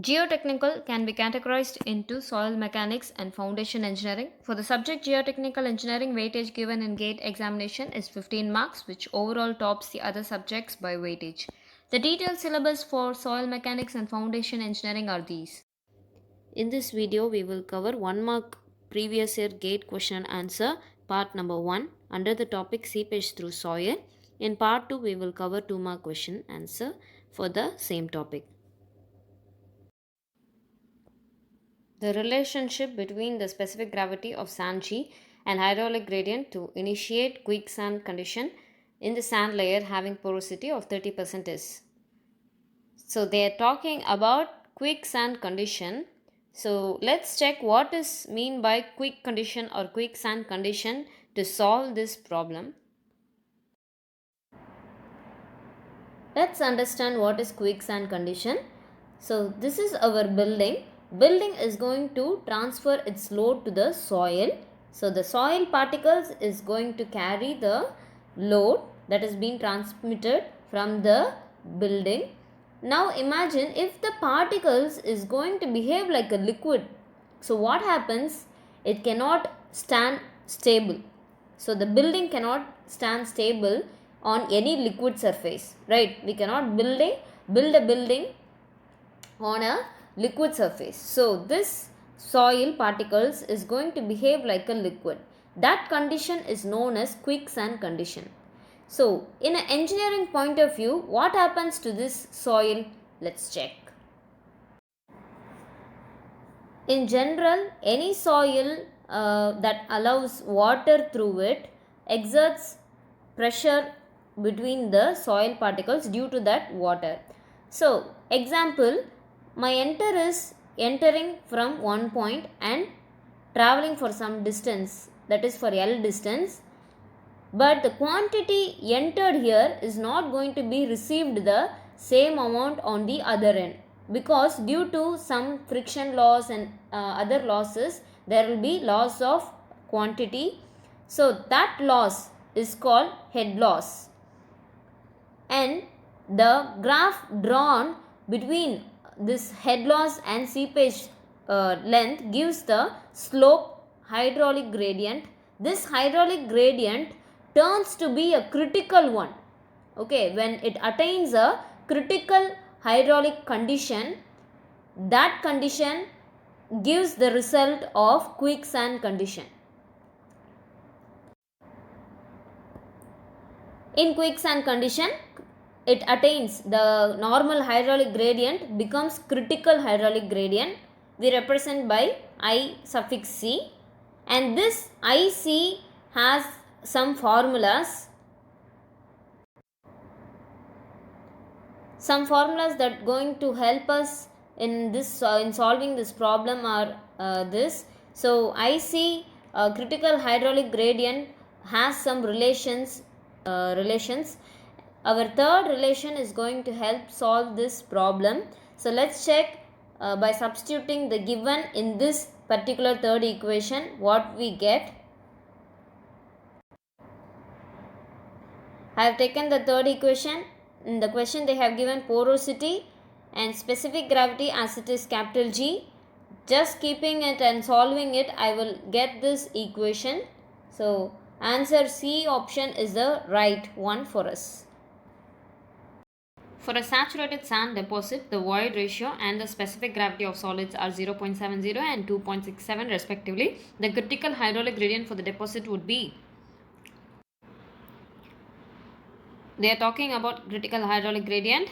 Geotechnical can be categorized into soil mechanics and foundation engineering. For the subject geotechnical engineering, weightage given in GATE examination is 15 marks, which overall tops the other subjects by weightage. The detailed syllabus for soil mechanics and foundation engineering are these. In this video, we will cover 1 mark previous year GATE question and answer, part number 1, under the topic seepage through soil. In part 2, we will cover 2 mark question answer for the same topic. The relationship between the specific gravity of sand G and hydraulic gradient to initiate quicksand condition in the sand layer having porosity of 30% is. So they are talking about quicksand condition. So let's check what is mean by quick condition or quicksand condition to solve this problem. Let's understand what is quicksand condition. So this is our building. Building is going to transfer its load to the soil. So the soil particles is going to carry the load that is being transmitted from the building. Now imagine if the particles is going to behave like a liquid. So what happens? It cannot stand stable. So the building cannot stand stable on any liquid surface, right? We cannot build a building on a liquid surface. So this soil particles is going to behave like a liquid. That condition is known as quicksand condition. So in an engineering point of view, what happens to this soil? Let's check. In general, any soil that allows water through it exerts pressure between the soil particles due to that water. So, example, my enter is entering from one point and traveling for some distance, that is for L distance, but the quantity entered here is not going to be received the same amount on the other end, because due to some friction loss and other losses there will be loss of quantity. So that loss is called head loss, and the graph drawn between this head loss and seepage length gives the slope hydraulic gradient. This hydraulic gradient turns to be a critical one. Okay, when it attains a critical hydraulic condition, that condition gives the result of quicksand condition. In quicksand condition, it attains the normal hydraulic gradient becomes critical hydraulic gradient. We represent by I suffix C, and this IC has some formulas. Some formulas that going to help us in this in solving this problem are this. So IC critical hydraulic gradient has some relations. Our third relation is going to help solve this problem. So let's check by substituting the given in this particular third equation what we get. I have taken the third equation. In the question they have given porosity and specific gravity as it is capital G. Just keeping it and solving it, I will get this equation. So answer C option is the right one for us. For a saturated sand deposit, the void ratio and the specific gravity of solids are 0.70 and 2.67 respectively. The critical hydraulic gradient for the deposit would be, they are talking about critical hydraulic gradient.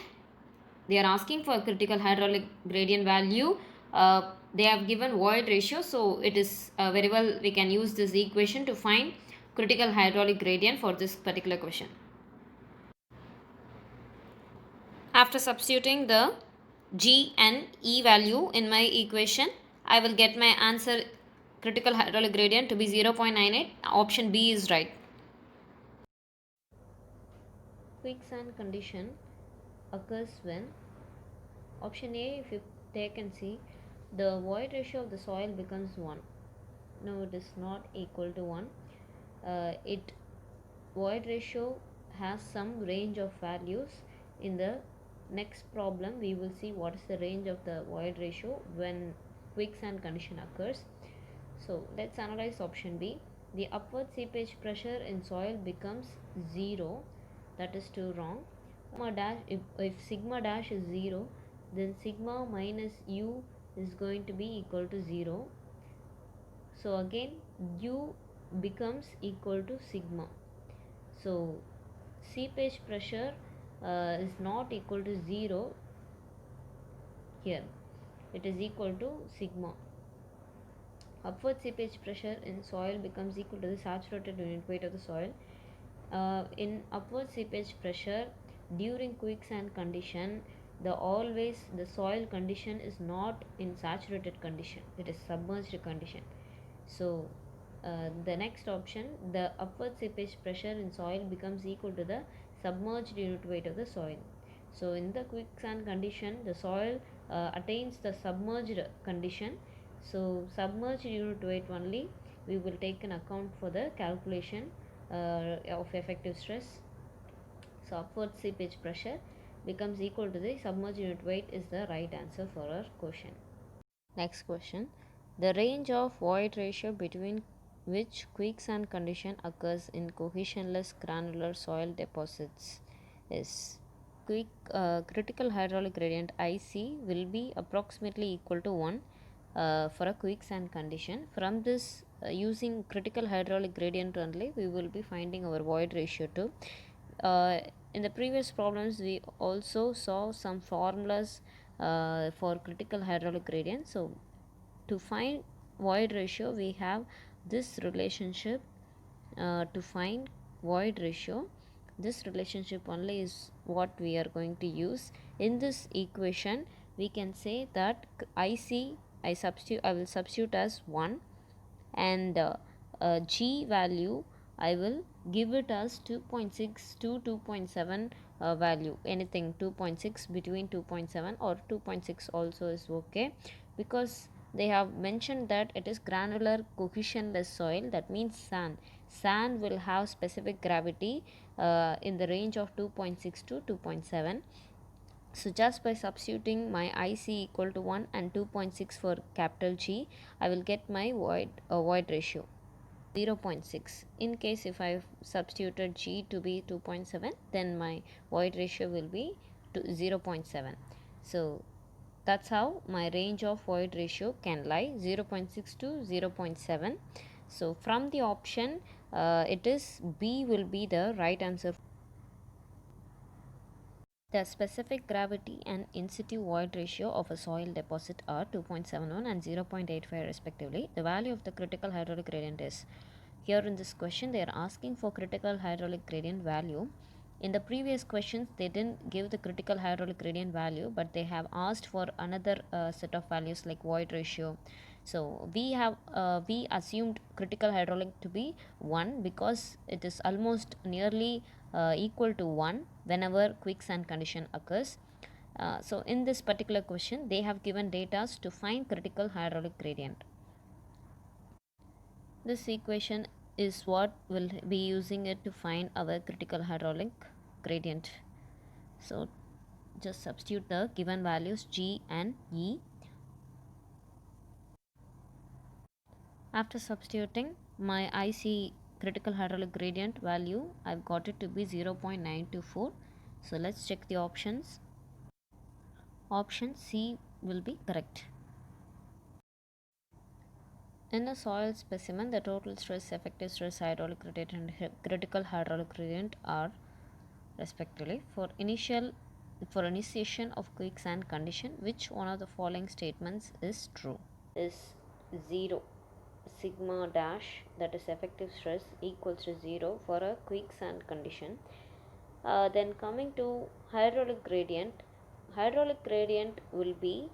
They are asking for critical hydraulic gradient value. They have given void ratio, so it is very well we can use this equation to find critical hydraulic gradient for this particular question. After substituting the G and E value in my equation, I will get my answer critical hydraulic gradient to be 0.98. Option B is right. Quicksand condition occurs when, option A, if you take and see, the void ratio of the soil becomes 1. No, it is not equal to 1. It void ratio has some range of values in the next problem we will see what is the range of the void ratio when quicksand condition occurs. So let's analyze option B. The upward seepage pressure in soil becomes 0. That is too wrong. If sigma dash is 0, then sigma minus u is going to be equal to 0. So again u becomes equal to sigma. So seepage pressure is not equal to 0 here. It is equal to sigma. Upward seepage pressure in soil becomes equal to the saturated unit weight of the soil. In upward seepage pressure during quicksand condition, the soil condition is not in saturated condition, it is submerged condition. So the next option, the upward seepage pressure in soil becomes equal to the submerged unit weight of the soil. So in the quicksand condition, the soil attains the submerged condition. So submerged unit weight only we will take an account for the calculation of effective stress. So upward seepage pressure becomes equal to the submerged unit weight is the right answer for our question. Next question. The range of void ratio between which quicksand condition occurs in cohesionless granular soil deposits is critical hydraulic gradient IC will be approximately equal to 1 for a quicksand condition. From this using critical hydraulic gradient only we will be finding our void ratio too. In the previous problems we also saw some formulas for critical hydraulic gradient. So to find void ratio we have this relationship. To find void ratio, this relationship only is what we are going to use. In this equation we can say that IC I will substitute as 1, and G value I will give it as 2.6 to 2.7 value, anything 2.6, between 2.7 or 2.6 also is okay, because they have mentioned that it is granular cohesionless soil, that means sand will have specific gravity in the range of 2.6 to 2.7. So just by substituting my IC equal to 1 and 2.6 for capital G, I will get my void ratio 0.6. In case if I substituted G to be 2.7, then my void ratio will be 0.7. So that's how my range of void ratio can lie 0.6 to 0.7. So from the option it is B will be the right answer. The specific gravity and in situ void ratio of a soil deposit are 2.71 and 0.85 respectively. The value of the critical hydraulic gradient is, here in this question they are asking for critical hydraulic gradient value. In the previous questions they didn't give the critical hydraulic gradient value, but they have asked for another set of values like void ratio. So we assumed critical hydraulic to be 1 because it is almost nearly equal to 1 whenever quicksand condition occurs. So in this particular question they have given data to find critical hydraulic gradient. This equation is what will be using it to find our critical hydraulic gradient. So just substitute the given values G and E. After substituting my IC critical hydraulic gradient value, I've got it to be 0.924. So let's check the options. Option C will be correct. In a soil specimen, the total stress, effective stress, hydraulic gradient and critical hydraulic gradient are respectively. For initiation of quicksand condition, which one of the following statements is true? Is 0 sigma dash, that is effective stress, equals to 0 for a quicksand condition. Then coming to hydraulic gradient will be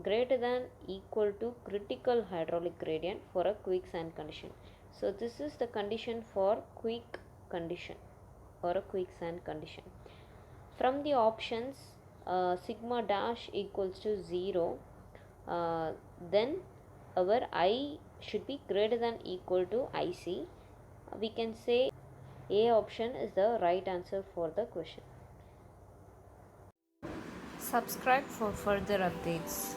greater than equal to critical hydraulic gradient for a quicksand condition. So this is the condition for quick condition or a quicksand condition. From the options, sigma dash equals to 0, then our I should be greater than equal to IC. We can say A option is the right answer for the question. Subscribe for further updates.